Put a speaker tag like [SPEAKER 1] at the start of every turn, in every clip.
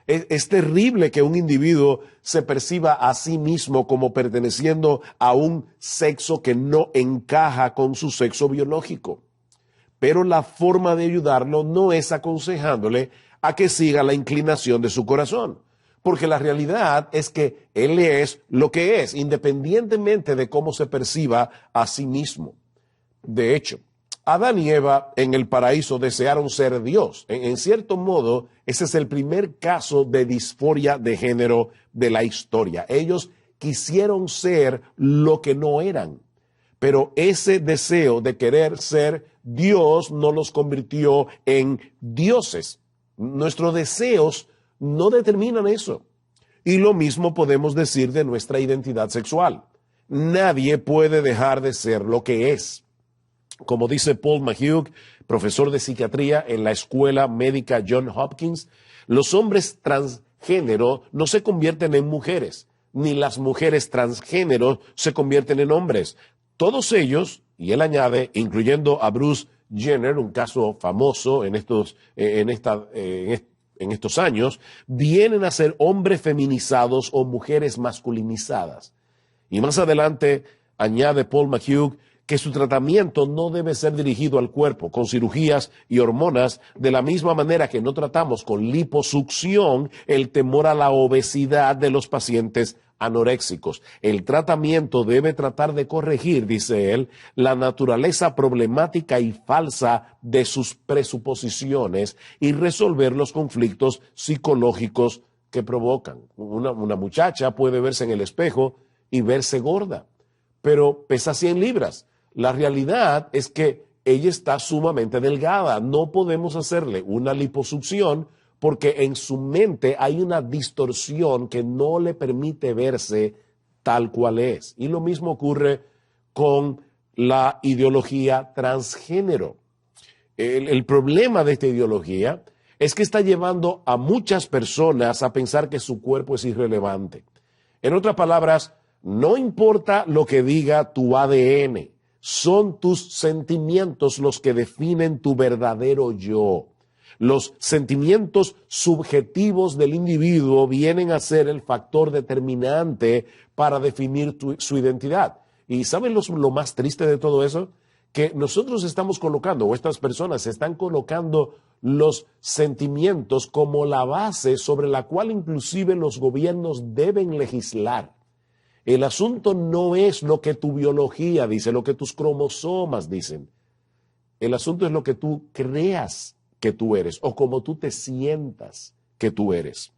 [SPEAKER 1] Es terrible que un individuo se perciba a sí mismo como perteneciendo a un sexo que no encaja con su sexo biológico. Pero la forma de ayudarlo no es aconsejándole a que siga la inclinación de su corazón, porque la realidad es que él es lo que es, independientemente de cómo se perciba a sí mismo. De hecho, Adán y Eva en el paraíso desearon ser Dios. En cierto modo, ese es el primer caso de disforia de género de la historia. Ellos quisieron ser lo que no eran, pero ese deseo de querer ser Dios no los convirtió en dioses. Nuestros deseos no determinan eso. Y lo mismo podemos decir de nuestra identidad sexual. Nadie puede dejar de ser lo que es. Como dice Paul McHugh, profesor de psiquiatría en la Escuela Médica Johns Hopkins, los hombres transgénero no se convierten en mujeres, ni las mujeres transgénero se convierten en hombres. Todos ellos, y él añade, incluyendo a Bruce Jenner, un caso famoso en estos años, vienen a ser hombres feminizados o mujeres masculinizadas. Y más adelante añade Paul McHugh que su tratamiento no debe ser dirigido al cuerpo con cirugías y hormonas, de la misma manera que no tratamos con liposucción el temor a la obesidad de los pacientes anoréxicos. El tratamiento debe tratar de corregir, dice él, la naturaleza problemática y falsa de sus presuposiciones y resolver los conflictos psicológicos que provocan. Una muchacha puede verse en el espejo y verse gorda, pero pesa 100 libras. La realidad es que ella está sumamente delgada. No podemos hacerle una liposucción porque en su mente hay una distorsión que no le permite verse tal cual es. Y lo mismo ocurre con la ideología transgénero. El problema de esta ideología es que está llevando a muchas personas a pensar que su cuerpo es irrelevante. En otras palabras, no importa lo que diga tu ADN, son tus sentimientos los que definen tu verdadero yo. Los sentimientos subjetivos del individuo vienen a ser el factor determinante para definir su identidad. ¿Y saben lo más triste de todo eso? Que nosotros estamos colocando, o estas personas están colocando los sentimientos como la base sobre la cual inclusive los gobiernos deben legislar. El asunto no es lo que tu biología dice, lo que tus cromosomas dicen. El asunto es lo que tú creas que tú eres o cómo tú te sientas que tú eres.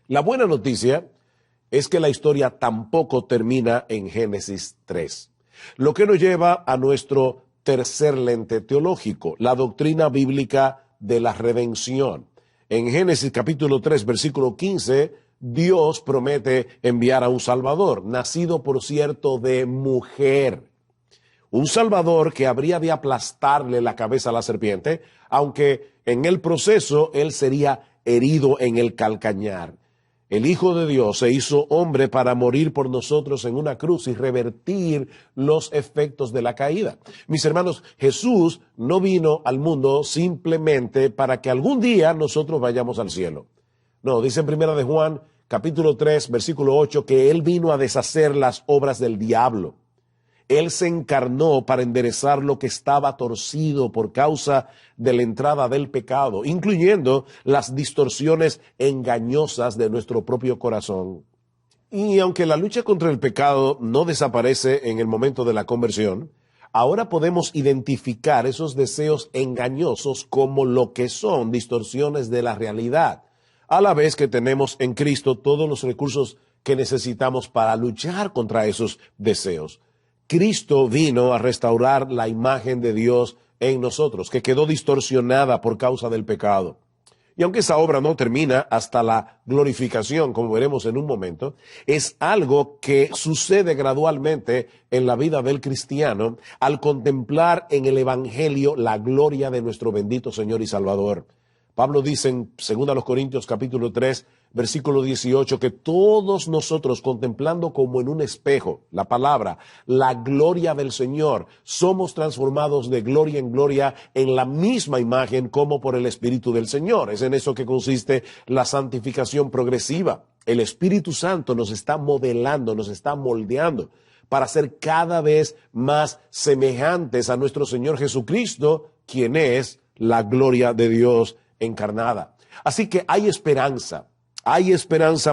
[SPEAKER 1] La buena noticia es que la historia tampoco termina en Génesis 3, lo que nos lleva a nuestro tercer lente teológico, la doctrina bíblica de la redención. En Génesis capítulo 3, versículo 15, Dios promete enviar a un Salvador, nacido por cierto de mujer. Un Salvador que habría de aplastarle la cabeza a la serpiente, aunque en el proceso él sería herido en el calcañar. El Hijo de Dios se hizo hombre para morir por nosotros en una cruz y revertir los efectos de la caída. Mis hermanos, Jesús no vino al mundo simplemente para que algún día nosotros vayamos al cielo. No, dice en Primera de Juan, capítulo 3, versículo 8, que Él vino a deshacer las obras del diablo. Él se encarnó para enderezar lo que estaba torcido por causa de la entrada del pecado, incluyendo las distorsiones engañosas de nuestro propio corazón. Y aunque la lucha contra el pecado no desaparece en el momento de la conversión, ahora podemos identificar esos deseos engañosos como lo que son distorsiones de la realidad, a la vez que tenemos en Cristo todos los recursos que necesitamos para luchar contra esos deseos. Cristo vino a restaurar la imagen de Dios en nosotros, que quedó distorsionada por causa del pecado. Y aunque esa obra no termina hasta la glorificación, como veremos en un momento, es algo que sucede gradualmente en la vida del cristiano al contemplar en el Evangelio la gloria de nuestro bendito Señor y Salvador. Pablo dice en 2 Corintios capítulo 3, versículo 18, que todos nosotros contemplando como en un espejo, la palabra, la gloria del Señor, somos transformados de gloria en gloria en la misma imagen como por el Espíritu del Señor. Es en eso que consiste la santificación progresiva. El Espíritu Santo nos está modelando, nos está moldeando para ser cada vez más semejantes a nuestro Señor Jesucristo, quien es la gloria de Dios encarnada. Así que hay esperanza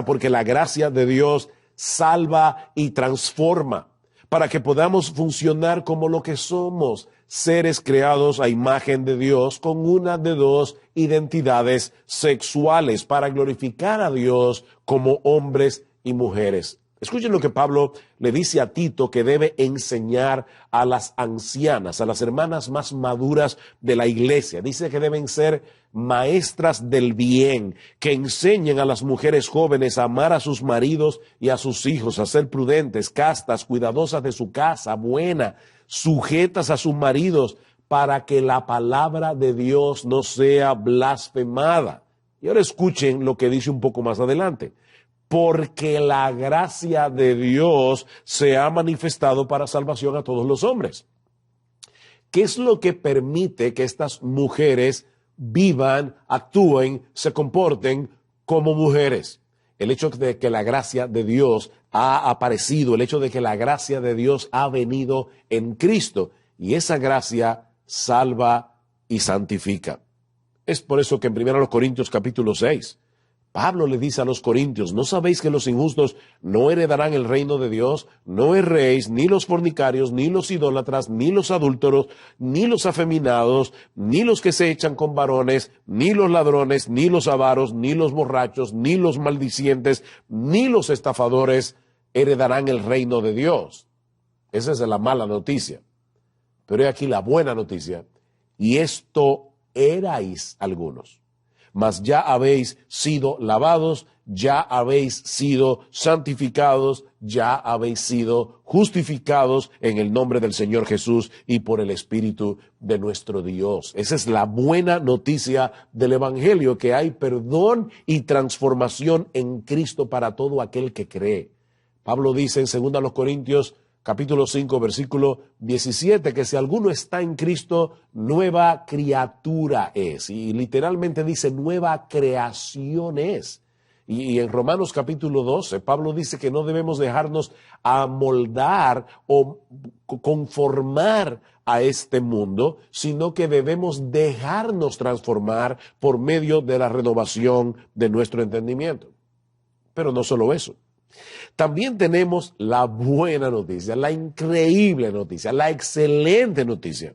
[SPEAKER 1] porque la gracia de Dios salva y transforma para que podamos funcionar como lo que somos, seres creados a imagen de Dios con una de dos identidades sexuales para glorificar a Dios como hombres y mujeres. Escuchen lo que Pablo le dice a Tito que debe enseñar a las ancianas, a las hermanas más maduras de la iglesia. Dice que deben ser maestras del bien, que enseñen a las mujeres jóvenes a amar a sus maridos y a sus hijos, a ser prudentes, castas, cuidadosas de su casa, buenas, sujetas a sus maridos, para que la palabra de Dios no sea blasfemada. Y ahora escuchen lo que dice un poco más adelante. Porque la gracia de Dios se ha manifestado para salvación a todos los hombres. ¿Qué es lo que permite que estas mujeres vivan, actúen, se comporten como mujeres? El hecho de que la gracia de Dios ha aparecido, el hecho de que la gracia de Dios ha venido en Cristo, y esa gracia salva y santifica. Es por eso que en 1 Corintios capítulo 6, Pablo le dice a los corintios, ¿no sabéis que los injustos no heredarán el reino de Dios? No erréis, ni los fornicarios, ni los idólatras, ni los adúlteros, ni los afeminados, ni los que se echan con varones, ni los ladrones, ni los avaros, ni los borrachos, ni los maldicientes, ni los estafadores heredarán el reino de Dios. Esa es la mala noticia. Pero he aquí la buena noticia. Y esto erais algunos. Mas ya habéis sido lavados, ya habéis sido santificados, ya habéis sido justificados en el nombre del Señor Jesús y por el Espíritu de nuestro Dios. Esa es la buena noticia del Evangelio, que hay perdón y transformación en Cristo para todo aquel que cree. Pablo dice en 2 Corintios capítulo 5, versículo 17, que si alguno está en Cristo, nueva criatura es. Y literalmente dice nueva creación es. Y en Romanos capítulo 12, Pablo dice que no debemos dejarnos amoldar o conformar a este mundo, sino que debemos dejarnos transformar por medio de la renovación de nuestro entendimiento. Pero no solo eso. También tenemos la buena noticia, la increíble noticia, la excelente noticia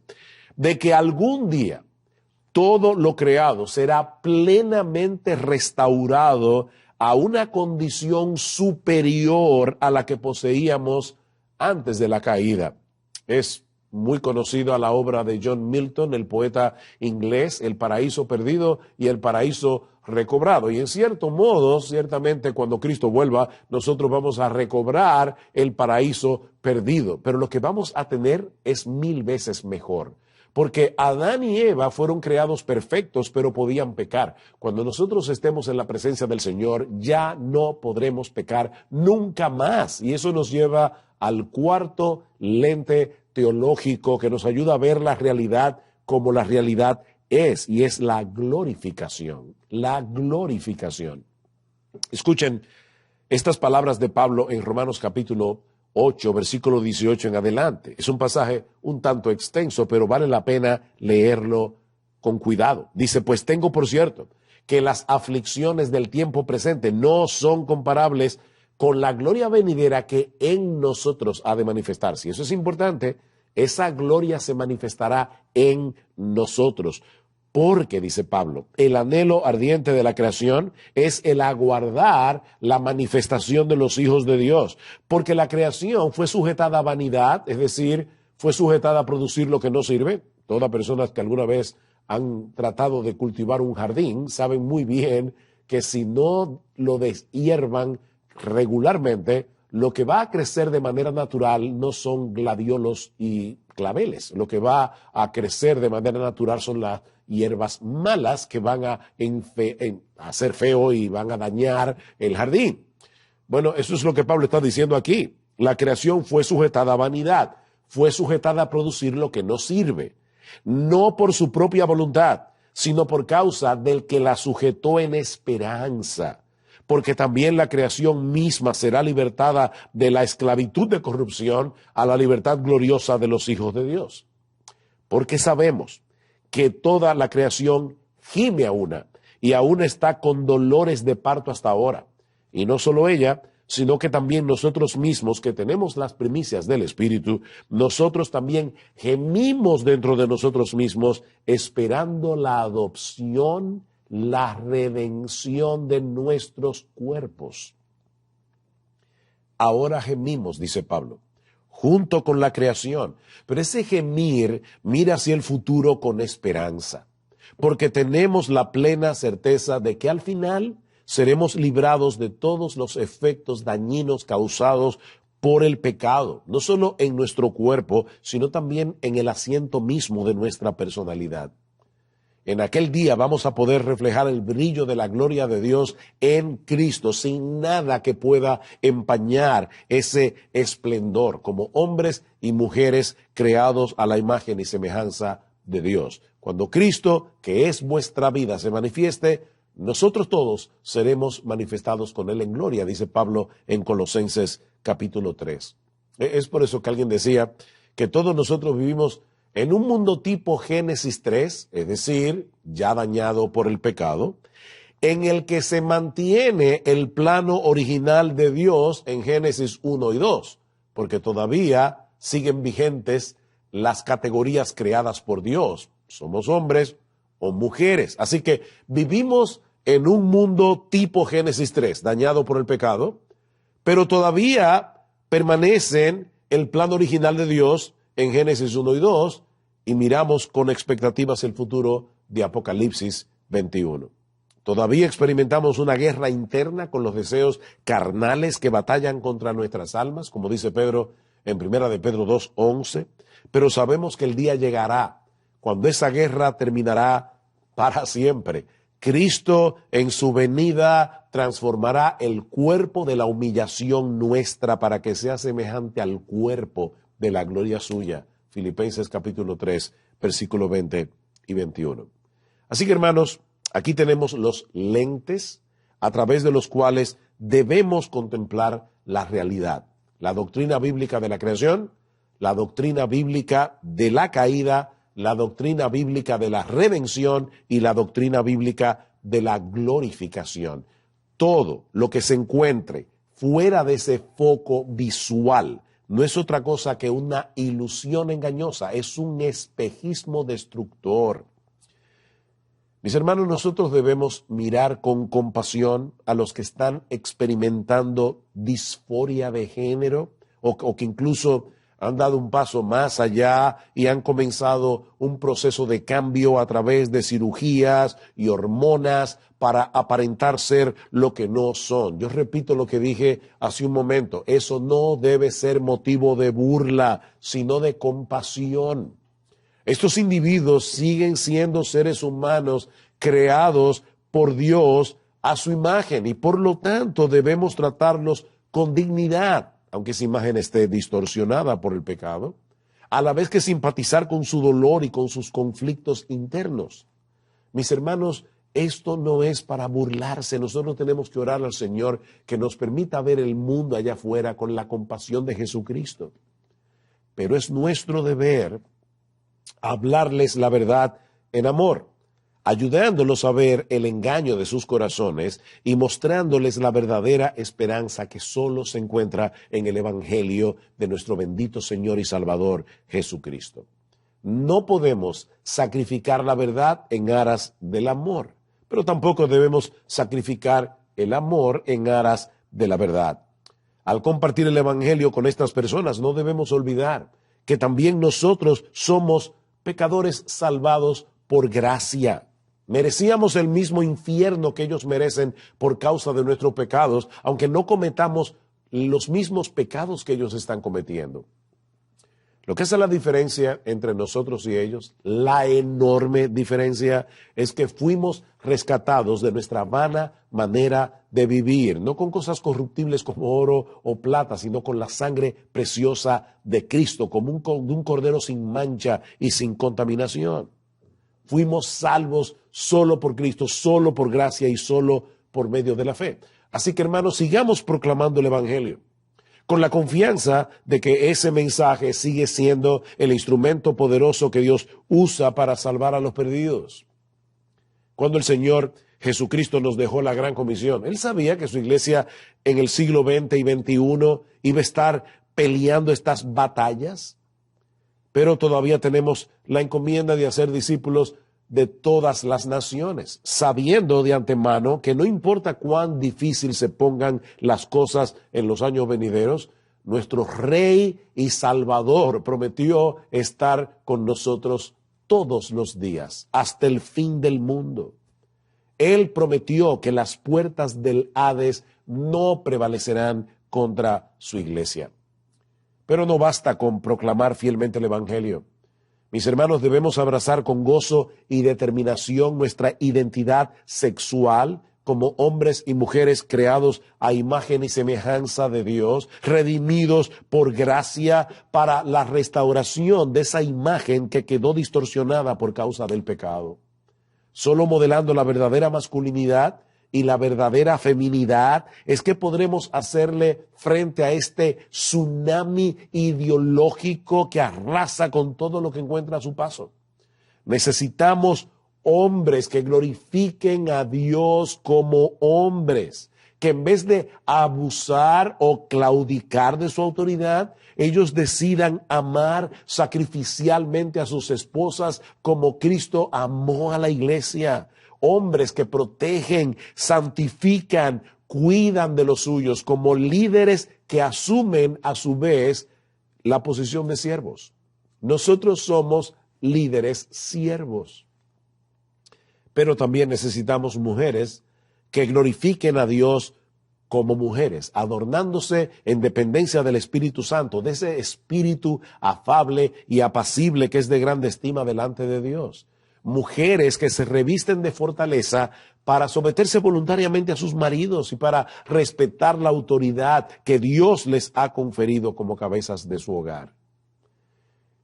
[SPEAKER 1] de que algún día todo lo creado será plenamente restaurado a una condición superior a la que poseíamos antes de la caída. Es muy conocido a la obra de John Milton, el poeta inglés, El paraíso perdido y el paraíso recobrado. Y en cierto modo, ciertamente cuando Cristo vuelva, nosotros vamos a recobrar el paraíso perdido. Pero lo que vamos a tener es 1000 veces mejor. Porque Adán y Eva fueron creados perfectos, pero podían pecar. Cuando nosotros estemos en la presencia del Señor, ya no podremos pecar nunca más. Y eso nos lleva al cuarto lente teológico que nos ayuda a ver la realidad como la realidad es, y es la glorificación. La glorificación. Escuchen estas palabras de Pablo en Romanos capítulo 8, versículo 18 en adelante. Es un pasaje un tanto extenso, pero vale la pena leerlo con cuidado. Dice, pues tengo por cierto que las aflicciones del tiempo presente no son comparables con la gloria venidera que en nosotros ha de manifestarse. Y eso es importante, esa gloria se manifestará en nosotros. Porque, dice Pablo, el anhelo ardiente de la creación es el aguardar la manifestación de los hijos de Dios. Porque la creación fue sujetada a vanidad, es decir, fue sujetada a producir lo que no sirve. Todas personas que alguna vez han tratado de cultivar un jardín saben muy bien que si no lo deshiervan regularmente, lo que va a crecer de manera natural no son gladiolos y claveles. Lo que va a crecer de manera natural son las hierbas malas que van a hacer feo y van a dañar el jardín. Bueno, eso es lo que Pablo está diciendo aquí. La creación fue sujetada a vanidad, fue sujetada a producir lo que no sirve, no por su propia voluntad, sino por causa del que la sujetó en esperanza, porque también la creación misma será libertada de la esclavitud de corrupción a la libertad gloriosa de los hijos de Dios. Porque sabemos que toda la creación gime a una y aún está con dolores de parto hasta ahora. Y no solo ella, sino que también nosotros mismos que tenemos las primicias del Espíritu, nosotros también gemimos dentro de nosotros mismos esperando la adopción, la redención de nuestros cuerpos. Ahora gemimos, dice Pablo, junto con la creación, pero ese gemir mira hacia el futuro con esperanza, porque tenemos la plena certeza de que al final seremos librados de todos los efectos dañinos causados por el pecado, no solo en nuestro cuerpo, sino también en el asiento mismo de nuestra personalidad. En aquel día vamos a poder reflejar el brillo de la gloria de Dios en Cristo, sin nada que pueda empañar ese esplendor, como hombres y mujeres creados a la imagen y semejanza de Dios. Cuando Cristo, que es vuestra vida, se manifieste, nosotros todos seremos manifestados con Él en gloria, dice Pablo en Colosenses capítulo 3. Es por eso que alguien decía que todos nosotros vivimos en un mundo tipo Génesis 3, es decir, ya dañado por el pecado, en el que se mantiene el plano original de Dios en Génesis 1 y 2, porque todavía siguen vigentes las categorías creadas por Dios. Somos hombres o mujeres. Así que vivimos en un mundo tipo Génesis 3, dañado por el pecado, pero todavía permanecen el plan original de Dios en Génesis 1 y 2 y miramos con expectativas el futuro de Apocalipsis 21. Todavía experimentamos una guerra interna con los deseos carnales que batallan contra nuestras almas, como dice Pedro en 1 de Pedro 2:11, pero sabemos que el día llegará cuando esa guerra terminará para siempre. Cristo en su venida transformará el cuerpo de la humillación nuestra para que sea semejante al cuerpo de la gloria suya. Filipenses capítulo 3, versículo 20 y 21. Así que hermanos, aquí tenemos los lentes a través de los cuales debemos contemplar la realidad. La doctrina bíblica de la creación, la doctrina bíblica de la caída, la doctrina bíblica de la redención y la doctrina bíblica de la glorificación. Todo lo que se encuentre fuera de ese foco visual no es otra cosa que una ilusión engañosa, es un espejismo destructor. Mis hermanos, nosotros debemos mirar con compasión a los que están experimentando disforia de género o que incluso han dado un paso más allá y han comenzado un proceso de cambio a través de cirugías y hormonas para aparentar ser lo que no son. Yo repito lo que dije hace un momento, eso no debe ser motivo de burla, sino de compasión. Estos individuos siguen siendo seres humanos creados por Dios a su imagen y por lo tanto debemos tratarlos con dignidad, aunque esa imagen esté distorsionada por el pecado, a la vez que simpatizar con su dolor y con sus conflictos internos. Mis hermanos, esto no es para burlarse. Nosotros tenemos que orar al Señor que nos permita ver el mundo allá afuera con la compasión de Jesucristo. Pero es nuestro deber hablarles la verdad en amor, ayudándolos a ver el engaño de sus corazones y mostrándoles la verdadera esperanza que solo se encuentra en el Evangelio de nuestro bendito Señor y Salvador Jesucristo. No podemos sacrificar la verdad en aras del amor, pero tampoco debemos sacrificar el amor en aras de la verdad. Al compartir el Evangelio con estas personas, no debemos olvidar que también nosotros somos pecadores salvados por gracia. Merecíamos el mismo infierno que ellos merecen por causa de nuestros pecados, aunque no cometamos los mismos pecados que ellos están cometiendo. Lo que es la diferencia entre nosotros y ellos, la enorme diferencia, es que fuimos rescatados de nuestra vana manera de vivir, no con cosas corruptibles como oro o plata, sino con la sangre preciosa de Cristo, como de un cordero sin mancha y sin contaminación. Fuimos salvos solo por Cristo, solo por gracia y solo por medio de la fe. Así que, hermanos, sigamos proclamando el Evangelio, con la confianza de que ese mensaje sigue siendo el instrumento poderoso que Dios usa para salvar a los perdidos. Cuando el Señor Jesucristo nos dejó la gran comisión, Él sabía que su iglesia en el siglo XX y XXI iba a estar peleando estas batallas, pero todavía tenemos la encomienda de hacer discípulos de todas las naciones, sabiendo de antemano que no importa cuán difícil se pongan las cosas en los años venideros, nuestro Rey y Salvador prometió estar con nosotros todos los días, hasta el fin del mundo. Él prometió que las puertas del Hades no prevalecerán contra su iglesia. Pero no basta con proclamar fielmente el Evangelio. Mis hermanos, debemos abrazar con gozo y determinación nuestra identidad sexual como hombres y mujeres creados a imagen y semejanza de Dios, redimidos por gracia para la restauración de esa imagen que quedó distorsionada por causa del pecado. Solo modelando la verdadera masculinidad y la verdadera feminidad es que podremos hacerle frente a este tsunami ideológico que arrasa con todo lo que encuentra a su paso. Necesitamos hombres que glorifiquen a Dios como hombres, que en vez de abusar o claudicar de su autoridad, ellos decidan amar sacrificialmente a sus esposas como Cristo amó a la iglesia. Hombres que protegen, santifican, cuidan de los suyos como líderes que asumen a su vez la posición de siervos. Nosotros somos líderes siervos. Pero también necesitamos mujeres que glorifiquen a Dios como mujeres, adornándose en dependencia del Espíritu Santo, de ese espíritu afable y apacible que es de grande estima delante de Dios. Mujeres que se revisten de fortaleza para someterse voluntariamente a sus maridos y para respetar la autoridad que Dios les ha conferido como cabezas de su hogar.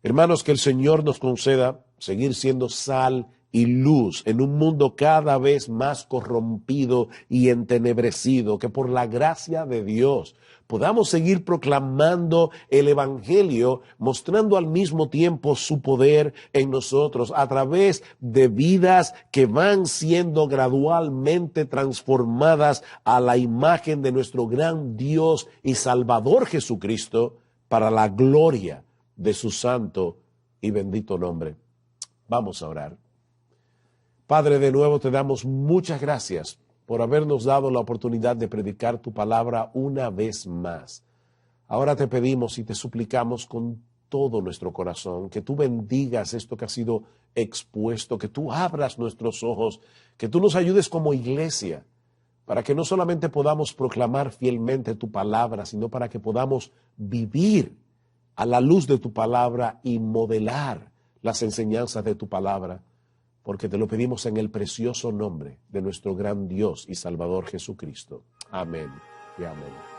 [SPEAKER 1] Hermanos, que el Señor nos conceda seguir siendo sal y luz en un mundo cada vez más corrompido y entenebrecido, que por la gracia de Dios podamos seguir proclamando el Evangelio, mostrando al mismo tiempo su poder en nosotros a través de vidas que van siendo gradualmente transformadas a la imagen de nuestro gran Dios y Salvador Jesucristo para la gloria de su santo y bendito nombre. Vamos a orar. Padre, de nuevo te damos muchas gracias por habernos dado la oportunidad de predicar tu palabra una vez más. Ahora te pedimos y te suplicamos con todo nuestro corazón que tú bendigas esto que ha sido expuesto, que tú abras nuestros ojos, que tú nos ayudes como iglesia, para que no solamente podamos proclamar fielmente tu palabra, sino para que podamos vivir a la luz de tu palabra y modelar las enseñanzas de tu palabra. Porque te lo pedimos en el precioso nombre de nuestro gran Dios y Salvador Jesucristo. Amén y amén.